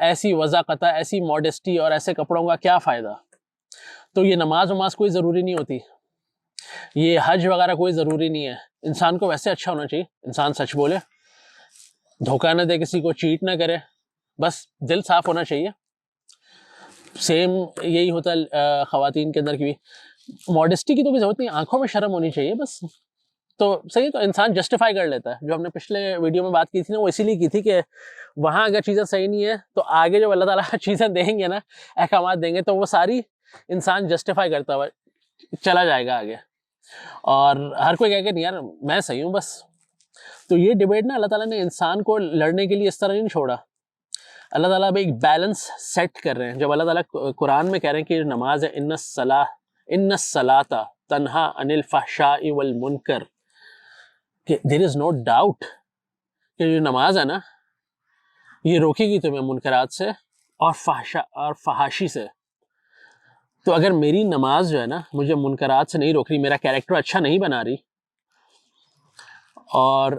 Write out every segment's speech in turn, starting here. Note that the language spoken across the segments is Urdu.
ایسی وضاقتہ، ایسی ماڈسٹی اور ایسے کپڑوں کا کیا فائدہ؟ تو یہ نماز وماز کوئی ضروری نہیں ہوتی، یہ حج وغیرہ کوئی ضروری نہیں ہے. انسان کو ویسے اچھا ہونا چاہیے، انسان سچ بولے، دھوکہ نہ دے کسی کو، چیٹ نہ کرے، بس دل صاف ہونا چاہیے. سیم یہی ہوتا ہے خواتین کے اندر کی بھی. ماڈسٹی کی تو کوئی ضرورت نہیں، آنکھوں میں شرم ہونی چاہیے بس. تو صحیح ہے، تو انسان جسٹیفائی کر لیتا ہے. جو ہم نے پچھلے ویڈیو میں بات کی تھی نا، وہ اسی لیے کی تھی کہ وہاں اگر چیزیں صحیح نہیں ہے تو آگے جو اللہ تعالیٰ چیزیں دیں گے نا، احکامات دیں گے، تو وہ ساری انسان جسٹیفائی کرتا ہوا چلا جائے گا آگے. اور ہر کوئی کہے کہ نہیں یار میں صحیح ہوں بس. تو یہ ڈیبیٹ نا اللہ تعالیٰ نے انسان کو لڑنے کے لیے اس طرح نہیں چھوڑا. اللہ تعالیٰ اب ایک بیلنس سیٹ کر رہے ہیں. جب اللہ تعالیٰ قرآن میں کہہ رہے ہیں کہ نماز ہے، ان الصلاۃ تنہا عن الفحشاء والمنکر، کہ دیر از نو ڈاؤٹ کہ جو نماز ہے نا یہ روکے گی تمہیں منکرات سے اور فحاشی سے. تو اگر میری نماز جو ہے نا مجھے منکرات سے نہیں روک رہی، میرا کیریکٹر اچھا نہیں بنا رہی، اور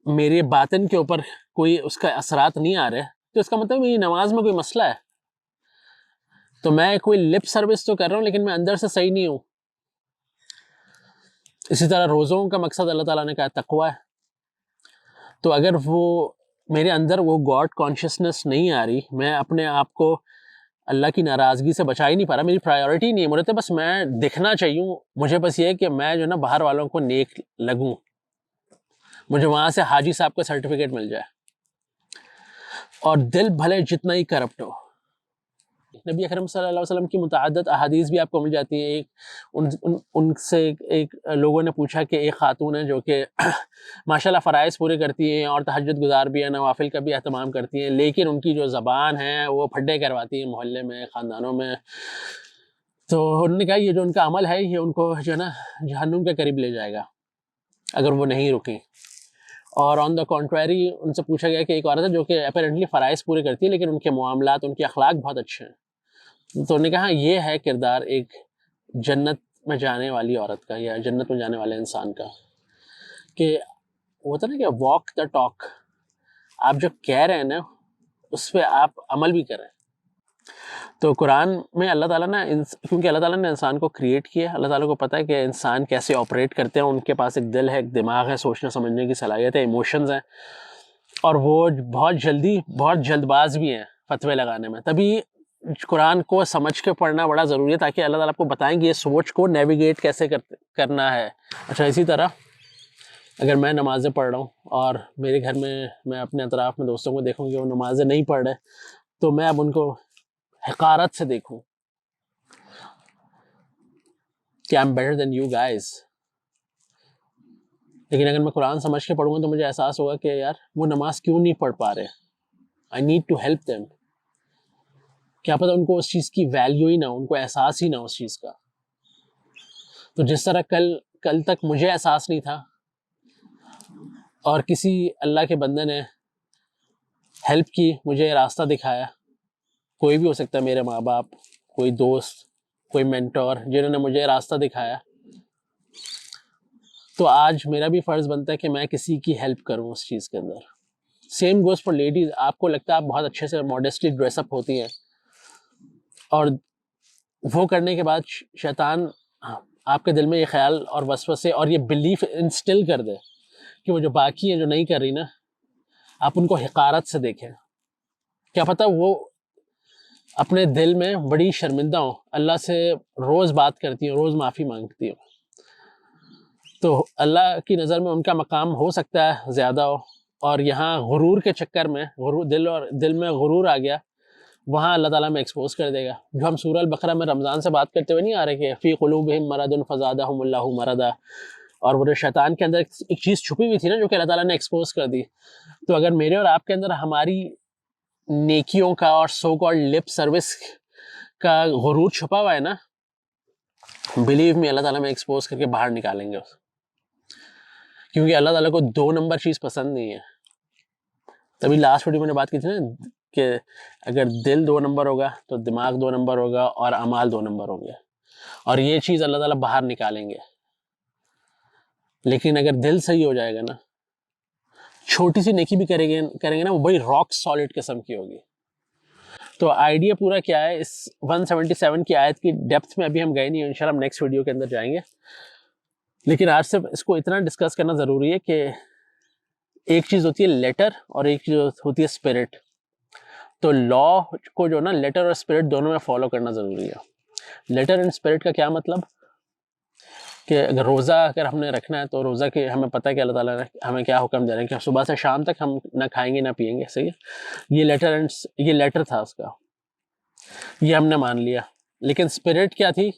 میرے باطن کے اوپر کوئی اس کا اثرات نہیں آ رہے، تو اس کا مطلب میری نماز میں کوئی مسئلہ ہے. تو میں کوئی لپ سروس تو کر رہا ہوں لیکن میں اندر سے صحیح نہیں ہوں. اسی طرح روزوں کا مقصد اللہ تعالیٰ نے کہا تقوی ہے. تو اگر وہ میرے اندر وہ گاڈ کانشیسنس نہیں آ رہی، میں اپنے آپ کو اللہ کی ناراضگی سے بچا ہی نہیں پا رہا، میری پرائیورٹی نہیں ہے، مجھے تو بس میں دکھنا چاہیے، مجھے بس یہ ہے کہ میں جو ہے نا باہر والوں کو نیک لگوں، مجھے وہاں سے حاجی صاحب کا سرٹیفکیٹ مل جائے، اور دل بھلے جتنا ہی کرپٹ ہو. نبی اکرم صلی اللہ علیہ وسلم کی متعدد احادیث بھی آپ کو مل جاتی ہیں. ان سے ایک لوگوں نے پوچھا کہ ایک خاتون ہے جو کہ ماشاءاللہ فرائض پورے کرتی ہیں اور تہجد گزار بھی ہیں، نوافل کا بھی اہتمام کرتی ہیں، لیکن ان کی جو زبان ہے وہ پھڈے کرواتی ہیں محلے میں، خاندانوں میں. تو انہوں نے کہا یہ جو ان کا عمل ہے یہ ان کو جو ہے نا جہنم کے قریب لے جائے گا اگر وہ نہیں رکیں. اور آن دا کانٹریری ان سے پوچھا گیا کہ ایک عورت ہے جو کہ اپیرنٹلی فرائض پورے کرتی ہے لیکن ان کے معاملات، ان کے اخلاق بہت اچھے ہیں. تو انہوں نے کہا یہ ہے کردار ایک جنت میں جانے والی عورت کا یا جنت میں جانے والے انسان کا، کہ وہ ہوتا نا کہ واک دا ٹاک، آپ جو کہہ رہے ہیں نا اس پہ آپ عمل بھی کریں. تو قرآن میں اللہ تعالیٰ نے کیونکہ اللہ تعالیٰ نے انسان کو کریٹ کیا، اللہ تعالیٰ کو پتہ ہے کہ انسان کیسے آپریٹ کرتے ہیں، ان کے پاس ایک دل ہے، ایک دماغ ہے، سوچنے سمجھنے کی صلاحیت ہے، ایموشنز ہیں، اور وہ بہت جلد باز بھی ہیں فتوے لگانے میں. تبھی قرآن کو سمجھ کے پڑھنا بڑا ضروری ہے تاکہ اللہ تعالیٰ آپ کو بتائیں گے یہ سوچ کو نیویگیٹ کیسے کرنا ہے. اچھا اسی طرح اگر میں نمازیں پڑھ رہا ہوں اور میرے گھر میں اپنے اطراف میں دوستوں کو دیکھوں کہ وہ نمازیں نہیں پڑھ رہے، تو میں اب ان کو حقارت سے دیکھوں کہ I'm better than you guys. لیکن اگر میں قرآن سمجھ کے پڑھوں گا تو مجھے احساس ہوگا کہ یار وہ نماز کیوں نہیں پڑھ پا رہے، I need to help them. کیا پتہ ان کو اس چیز کی ویلیو ہی نہ ہو، ان کو احساس ہی نہ ہو اس چیز کا. تو جس طرح کل تک مجھے احساس نہیں تھا اور کسی اللہ کے بندے نے ہیلپ کی، مجھے راستہ دکھایا، کوئی بھی ہو سکتا ہے، میرے ماں باپ، کوئی دوست، کوئی مینٹور، جنہوں نے مجھے راستہ دکھایا، تو آج میرا بھی فرض بنتا ہے کہ میں کسی کی ہیلپ کروں اس چیز کے اندر. Same goes for ladies. آپ کو لگتا ہے آپ بہت اچھے سے ماڈسٹلی ڈریس اپ ہوتی ہیں، اور وہ کرنے کے بعد شیطان آپ کے دل میں یہ خیال اور وسوسے اور یہ بلیف انسٹل کر دے کہ وہ جو باقی ہیں جو نہیں کر رہی نا، آپ ان کو حقارت سے دیکھیں. کیا پتہ وہ اپنے دل میں بڑی شرمندہ ہوں، اللہ سے روز بات کرتی ہیں، روز معافی مانگتی ہیں. تو اللہ کی نظر میں ان کا مقام ہو سکتا ہے زیادہ ہو، اور یہاں غرور کے چکر میں دل میں غرور آ گیا، وہاں اللہ تعالیٰ میں ایکسپوز کر دے گا. جو ہم سورہ البقرہ میں رمضان سے بات کرتے ہوئے نہیں آ رہے کہ فی قلوبہم مرض فزادہم اللہ مرضا، اور وہ شیطان کے اندر ایک چیز چھپی ہوئی تھی نا جو کہ اللہ تعالیٰ نے ایکسپوز کر دی. تو اگر میرے اور آپ کے اندر ہماری نیکیوں کا اور سو کالڈ لپ سروس کا غرور چھپا ہوا ہے نا، بلیو می اللہ تعالیٰ میں ایکسپوز کر کے باہر نکالیں گے، کیونکہ اللہ تعالیٰ کو 2 نمبر چیز پسند نہیں ہے. تبھی لاسٹ ویڈیو میں نے بات کی تھی نا کہ اگر دل 2 نمبر ہوگا تو دماغ 2 نمبر ہوگا اور اعمال 2 نمبر ہوں گے، اور یہ چیز اللہ تعالیٰ باہر نکالیں گے. لیکن اگر دل صحیح ہو جائے گا نا، چھوٹی سی نیکی بھی کریں گے نا، وہ بڑی راک سالڈ قسم کی ہوگی. تو آئیڈیا پورا کیا ہے اس 177 کی آیت کی ڈیپتھ میں ابھی ہم گئے نہیں، انشاءاللہ ہم نیکسٹ ویڈیو کے اندر جائیں گے، لیکن آج صرف اس کو اتنا ڈسکس کرنا ضروری ہے کہ ایک چیز ہوتی ہے لیٹر اور ایک چیز ہوتی ہے اسپرٹ. تو لا کو جو نا لیٹر اور اسپرٹ دونوں میں فالو کرنا ضروری ہے. لیٹر اینڈ اسپرٹ کا کیا مطلب کہ اگر روزہ اگر ہم نے رکھنا ہے تو روزہ کے ہمیں پتہ ہے کہ اللہ تعالیٰ نے ہمیں کیا حکم دے رہے ہیں کہ صبح سے شام تک ہم نہ کھائیں گے نہ پئیں گے. صحیح ہے، یہ لیٹر تھا اس کا، یہ ہم نے مان لیا. لیکن اسپرٹ کیا تھی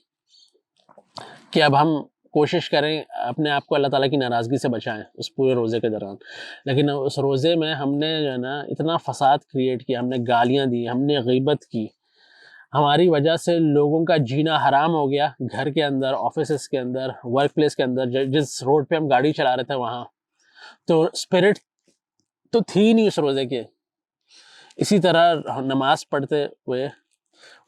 کہ اب ہم کوشش کریں اپنے آپ کو اللہ تعالیٰ کی ناراضگی سے بچائیں اس پورے روزے کے دوران. لیکن اس روزے میں ہم نے جو ہے نا اتنا فساد کریٹ کیا، ہم نے گالیاں دی، ہم نے غیبت کی، ہماری وجہ سے لوگوں کا جینا حرام ہو گیا، گھر کے اندر، آفیسز کے اندر، ورک پلیس کے اندر، جس روڈ پہ ہم گاڑی چلا رہے تھے وہاں. تو اسپرٹ تو تھی نہیں اس روزے کے. اسی طرح نماز پڑھتے ہوئے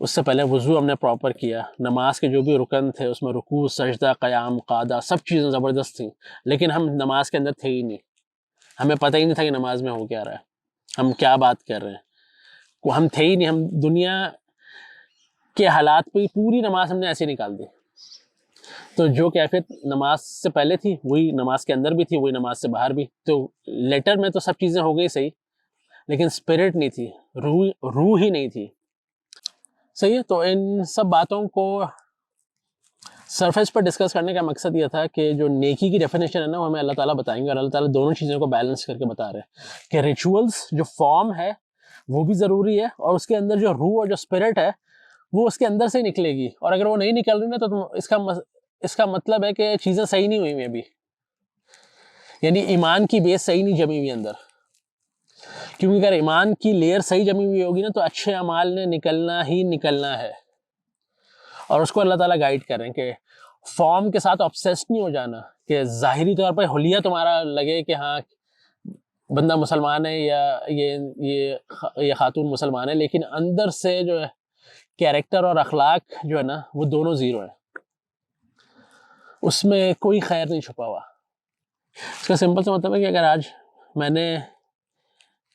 اس سے پہلے وضو ہم نے پراپر کیا، نماز کے جو بھی رکن تھے اس میں رکوع، سجدہ، قیام، قعدہ، سب چیزیں زبردست تھیں، لیکن ہم نماز کے اندر تھے ہی نہیں. ہمیں پتہ ہی نہیں تھا کہ نماز میں ہو کیا رہا ہے، ہم کیا بات کر رہے ہیں، ہم تھے ہی نہیں. ہم دنیا کے حالات پہ پوری نماز ہم نے ایسے نکال دی. تو جو کیفیت نماز سے پہلے تھی وہی نماز کے اندر بھی تھی، وہی نماز سے باہر بھی. تو لیٹر میں تو سب چیزیں ہو گئی صحیح، لیکن اسپرٹ نہیں تھی، روح ہی نہیں تھی. صحیح ہے. تو ان سب باتوں کو سرفیس پر ڈسکس کرنے کا مقصد یہ تھا کہ جو نیکی کی ڈیفینیشن ہے نا وہ ہمیں اللہ تعالیٰ بتائیں گے، اور اللہ تعالیٰ دونوں چیزوں کو بیلنس کر کے بتا رہے ہیں کہ ریچولز جو فارم ہے وہ بھی ضروری ہے، اور اس کے اندر جو روح اور جو اسپرٹ ہے وہ اس کے اندر سے نکلے گی. اور اگر وہ نہیں نکل رہی نا تو اس کا مطلب ہے کہ چیزیں صحیح نہیں ہوئی ہوئی ابھی، یعنی ایمان کی بیس صحیح نہیں جمی ہوئی اندر. کیونکہ اگر ایمان کی لیئر صحیح جمی ہوئی ہوگی نا تو اچھے اعمال نے نکلنا ہی نکلنا ہے. اور اس کو اللہ تعالیٰ گائیڈ کریں کہ فارم کے ساتھ obsessed نہیں ہو جانا کہ ظاہری طور پر حلیہ تمہارا لگے کہ ہاں بندہ مسلمان ہے یا یہ خاتون مسلمان ہے، لیکن اندر سے جو ہے کیریکٹر اور اخلاق جو ہے نا وہ دونوں زیرو ہیں، اس میں کوئی خیر نہیں چھپا ہوا. اس کا سمپل سا مطلب ہے کہ اگر آج میں نے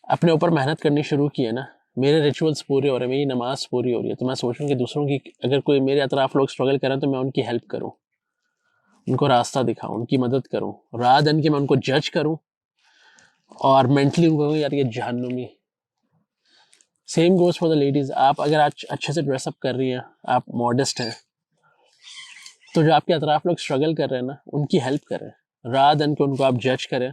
اپنے اوپر محنت کرنی شروع کی ہے نا، میرے ریچولز پورے ہو رہے ہیں، میری نماز پوری ہو رہی ہے، تو میں سوچوں کہ دوسروں کی اگر کوئی میرے اطراف لوگ اسٹرگل کریں تو میں ان کی ہیلپ کروں، ان کو راستہ دکھاؤں، ان کی مدد کروں، رات دن کے میں ان کو جج کروں اور مینٹلی ان کو کہوں یار یہ جہنمی. Same goes for the ladies. آپ اگر آج اچھے سے ڈریس اپ کر رہی ہیں، آپ ماڈسٹ ہیں، تو جو آپ کے اطراف لوگ اسٹرگل کر رہے ہیں نا ان کی ہیلپ کریں، رات دن کے ان کو آپ جج کریں.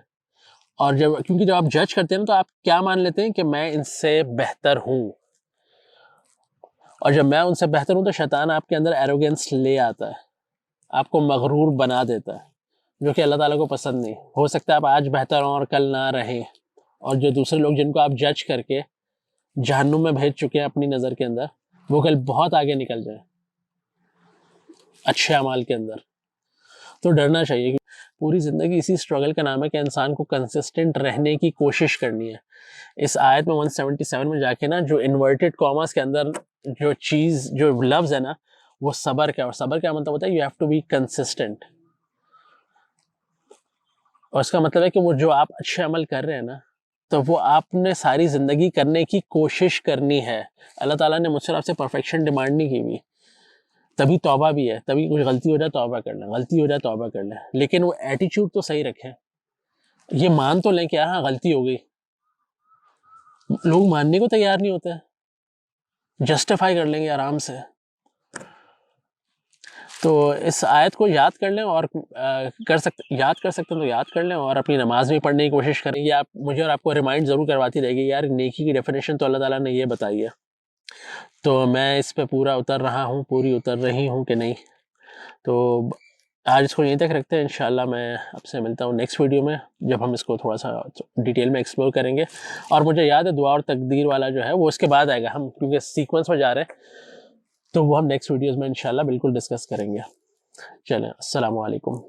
اور کیونکہ جب آپ جج کرتے ہیں نا تو آپ کیا مان لیتے ہیں کہ میں ان سے بہتر ہوں، اور جب میں ان سے بہتر ہوں تو شیطان آپ کے اندر ایروگنس لے آتا ہے، آپ کو مغرور بنا دیتا ہے، جو کہ اللہ تعالیٰ کو پسند نہیں. ہو سکتا ہے آپ آج بہتر ہوں اور کل نہ رہیں، اور جو دوسرے لوگ جن کو آپ جج کر کے جہنم میں بھیج چکے ہیں اپنی نظر کے اندر، وہ کل بہت آگے نکل جائیں اچھے اعمال کے اندر. تو ڈرنا چاہیے کہ پوری زندگی اسی اسٹرگل کا نام ہے کہ انسان کو کنسسٹنٹ رہنے کی کوشش کرنی ہے. اس آیت میں 177 میں جا کے نا جو انورٹڈ کاماز کے اندر جو لفظ ہے نا وہ صبر کا، اور صبر کا مطلب ہوتا ہے you have to be consistent. اور اس کا مطلب ہے کہ وہ جو آپ اچھے عمل کر رہے ہیں نا تو وہ آپ نے ساری زندگی کرنے کی کوشش کرنی ہے. اللہ تعالیٰ نے مجھ سے آپ سے پرفیکشن ڈیمانڈ نہیں کی ہوئی. تبھی توبہ بھی ہے، تبھی کچھ غلطی ہو جائے توبہ کر لیں، غلطی ہو جائے توبہ کر لیں، لیکن وہ ایٹیچیوڈ تو صحیح رکھیں. یہ مان تو لیں کہ ہاں غلطی ہو گئی. لوگ ماننے کو تیار نہیں ہوتے، جسٹیفائی کر لیں گے آرام سے. تو اس آیت کو یاد کر لیں، اور یاد کر سکتے ہیں تو یاد کر لیں، اور اپنی نماز بھی پڑھنے کی کوشش کریں. یہ آپ مجھے اور آپ کو ریمائنڈ ضرور کرواتی رہے گی یار نیکی کی ڈیفینیشن تو اللہ تعالیٰ نے یہ بتائی ہے. تو میں اس پہ پورا اتر رہا ہوں، پوری اتر رہی ہوں کہ نہیں. تو آج اس کو یہیں تک رکھتے ہیں، انشاءاللہ میں آپ سے ملتا ہوں نیکسٹ ویڈیو میں جب ہم اس کو تھوڑا سا ڈیٹیل میں ایکسپلور کریں گے. اور مجھے یاد ہے دعا اور تقدیر والا جو ہے وہ اس کے بعد آئے گا، ہم کیونکہ سیکوینس میں جا رہے ہیں تو وہ ہم نیکسٹ ویڈیوز میں انشاءاللہ بالکل ڈسکس کریں گے. چلیں، السلام علیکم.